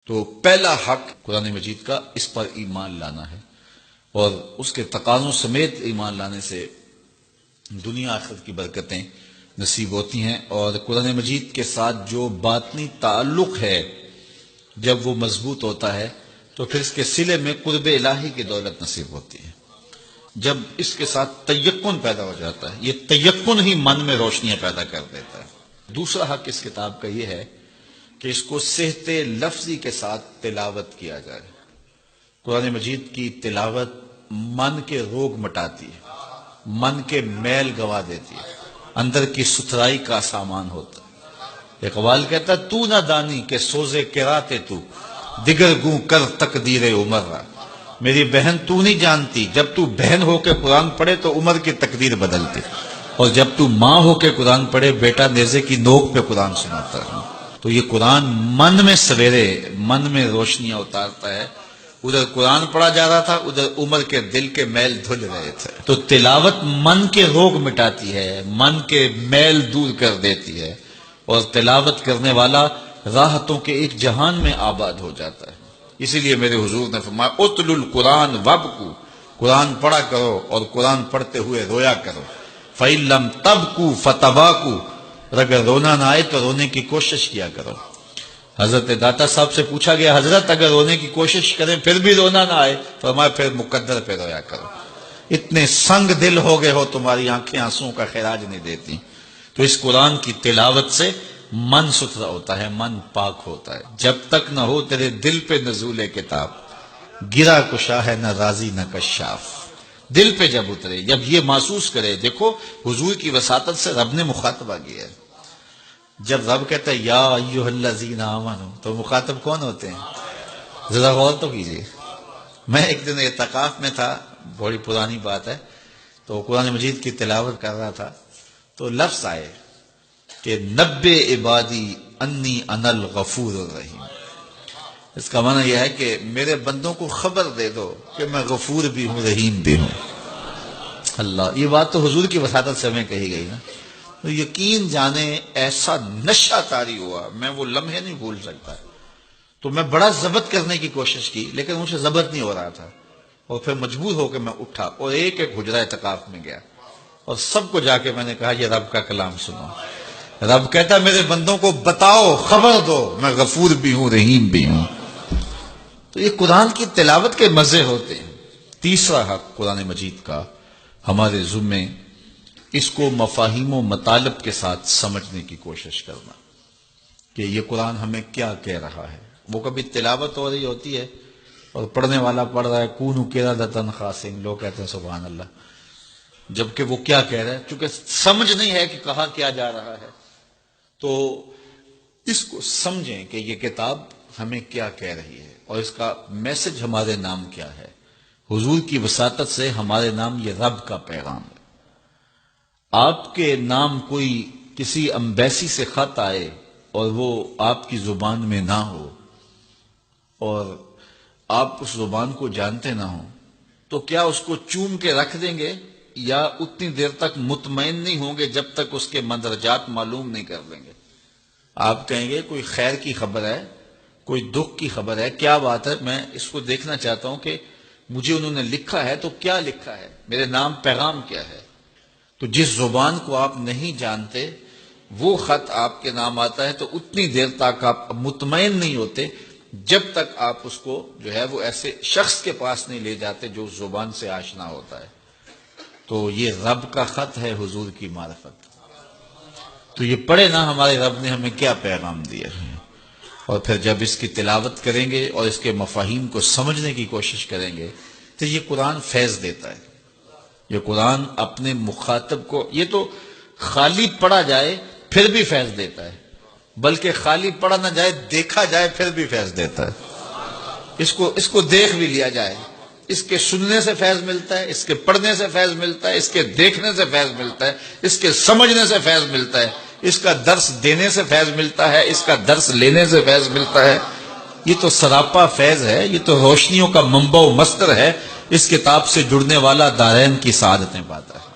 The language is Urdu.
تو پہلا حق قرآن مجید کا اس پر ایمان لانا ہے، اور اس کے تقاضوں سمیت ایمان لانے سے دنیا آخرت کی برکتیں نصیب ہوتی ہیں، اور قرآن مجید کے ساتھ جو باطنی تعلق ہے جب وہ مضبوط ہوتا ہے تو پھر اس کے صلے میں قرب الہی کی دولت نصیب ہوتی ہے۔ جب اس کے ساتھ تیقن پیدا ہو جاتا ہے، یہ تیقن ہی من میں روشنیاں پیدا کر دیتا ہے۔ دوسرا حق اس کتاب کا یہ ہے کہ اس کو صحت لفظی کے ساتھ تلاوت کیا جائے۔ قرآن مجید کی تلاوت من کے روگ مٹاتی ہے، من کے میل گوا دیتی ہے، اندر کی ستھرائی کا سامان ہوتا ہے۔ اقبال کہتا ہے تو نہ دانی کہ سوزے کراتے تو دیگر گوں کر تقدیر عمر را۔ میری بہن تو نہیں جانتی، جب تو بہن ہو کے قرآن پڑھے تو عمر کی تقدیر بدلتی، اور جب تو ماں ہو کے قرآن پڑھے بیٹا نیزے کی نوک پہ قرآن سناتا ہے۔ تو یہ قرآن من میں سویرے من میں روشنیاں اتارتا ہے۔ ادھر قرآن پڑھا جا رہا تھا، ادھر عمر کے دل کے میل دھل رہے تھے۔ تو تلاوت من کے روگ مٹاتی ہے، من کے میل دور کر دیتی ہے، اور تلاوت کرنے والا راحتوں کے ایک جہان میں آباد ہو جاتا ہے۔ اسی لیے میرے حضور نے فرمایا اتل القرآن وابکو، قرآن پڑھا کرو اور قرآن پڑھتے ہوئے رویا کرو۔ فَإِن لَمْ تَبْكُوا فَتَبَاكُوا، اور اگر رونا نہ آئے تو رونے کی کوشش کیا کرو۔ حضرت داتا صاحب سے پوچھا گیا حضرت اگر رونے کی کوشش کریں پھر بھی رونا نہ آئے، فرمایا پھر مقدر پہ رویا کرو۔ اتنے سنگ دل ہو گئے ہو تمہاری آنکھیں آنسوں کا خراج نہیں دیتی۔ تو اس قرآن کی تلاوت سے من ستھرا ہوتا ہے، من پاک ہوتا ہے۔ جب تک نہ ہو تیرے دل پہ نزول کتاب، گرا کشا ہے نہ راضی نہ کشاف۔ دل پہ جب اترے، جب یہ محسوس کرے، دیکھو حضور کی وساطت سے رب نے مخاطبہ کیا ہے۔ جب رب کہتا ہے یا ایھا الذین آمنوا، تو مخاطب کون ہوتے ہیں؟ ذرا غور تو کیجیے۔ میں ایک دن اعتکاف میں تھا، بڑی پرانی بات ہے، تو قرآن مجید کی تلاوت کر رہا تھا، تو لفظ آئے کہ نبّئ عبادی انی انا الغفور الرحیم۔ اس کا معنی یہ ہے کہ میرے بندوں کو خبر دے دو کہ میں غفور بھی ہوں رحیم بھی ہوں۔ اللہ، یہ بات تو حضور کی وساطت سے ہمیں کہی گئی نا۔ تو یقین جانے ایسا نشہ طاری ہوا، میں وہ لمحے نہیں بھول سکتا۔ تو میں بڑا ضبط کرنے کی کوشش کی لیکن مجھے ضبط نہیں ہو رہا تھا، اور پھر مجبور ہو کے میں اٹھا اور ایک ایک حجرہ اعتکاف میں گیا اور سب کو جا کے میں نے کہا یہ رب کا کلام سنو۔ رب کہتا میرے بندوں کو بتاؤ، خبر دو، میں غفور بھی ہوں رحیم بھی ہوں۔ تو یہ قرآن کی تلاوت کے مزے ہوتے ہیں۔ تیسرا حق قرآن مجید کا ہمارے ذمے، اس کو مفاہیم و مطالب کے ساتھ سمجھنے کی کوشش کرنا کہ یہ قرآن ہمیں کیا کہہ رہا ہے۔ وہ کبھی تلاوت ہو رہی ہوتی ہے اور پڑھنے والا پڑھ رہا ہے کونوا قردۃ خاسئین، لوگ کہتے ہیں سبحان اللہ، جبکہ وہ کیا کہہ رہا ہے، چونکہ سمجھ نہیں ہے کہ کہا کیا جا رہا ہے۔ تو اس کو سمجھیں کہ یہ کتاب ہمیں کیا کہہ رہی ہے اور اس کا میسج ہمارے نام کیا ہے۔ حضور کی وساطت سے ہمارے نام یہ رب کا پیغام ہے۔ آپ کے نام کوئی کسی امبیسی سے خط آئے اور وہ آپ کی زبان میں نہ ہو اور آپ اس زبان کو جانتے نہ ہوں، تو کیا اس کو چوم کے رکھ دیں گے یا اتنی دیر تک مطمئن نہیں ہوں گے جب تک اس کے مندرجات معلوم نہیں کر لیں گے؟ آپ کہیں گے کوئی خیر کی خبر ہے، کوئی دکھ کی خبر ہے، کیا بات ہے، میں اس کو دیکھنا چاہتا ہوں کہ مجھے انہوں نے لکھا ہے تو کیا لکھا ہے، میرے نام پیغام کیا ہے۔ تو جس زبان کو آپ نہیں جانتے وہ خط آپ کے نام آتا ہے تو اتنی دیر تک آپ مطمئن نہیں ہوتے جب تک آپ اس کو جو ہے وہ ایسے شخص کے پاس نہیں لے جاتے جو اس زبان سے آشنا ہوتا ہے۔ تو یہ رب کا خط ہے، حضور کی معرفت۔ تو یہ پڑھے نا ہمارے رب نے ہمیں کیا پیغام دیا ہے، اور پھر جب اس کی تلاوت کریں گے اور اس کے مفاہیم کو سمجھنے کی کوشش کریں گے تو یہ قرآن فیض دیتا ہے۔ یہ قرآن اپنے مخاطب کو، یہ تو خالی پڑھا جائے پھر بھی فیض دیتا ہے، بلکہ خالی پڑھا نہ جائے دیکھا جائے پھر بھی فیض دیتا ہے۔ اس کو دیکھ بھی لیا جائے، اس کے سننے سے فیض ملتا ہے، اس کے پڑھنے سے فیض ملتا ہے، اس کے دیکھنے سے فیض ملتا ہے، اس کے سمجھنے سے فیض ملتا ہے، اس کا درس دینے سے فیض ملتا ہے، اس کا درس لینے سے فیض ملتا ہے۔ یہ تو سراپا فیض ہے، یہ تو روشنیوں کا منبع و مصدر ہے۔ اس کتاب سے جڑنے والا دارین کی سعادتیں پاتا ہے۔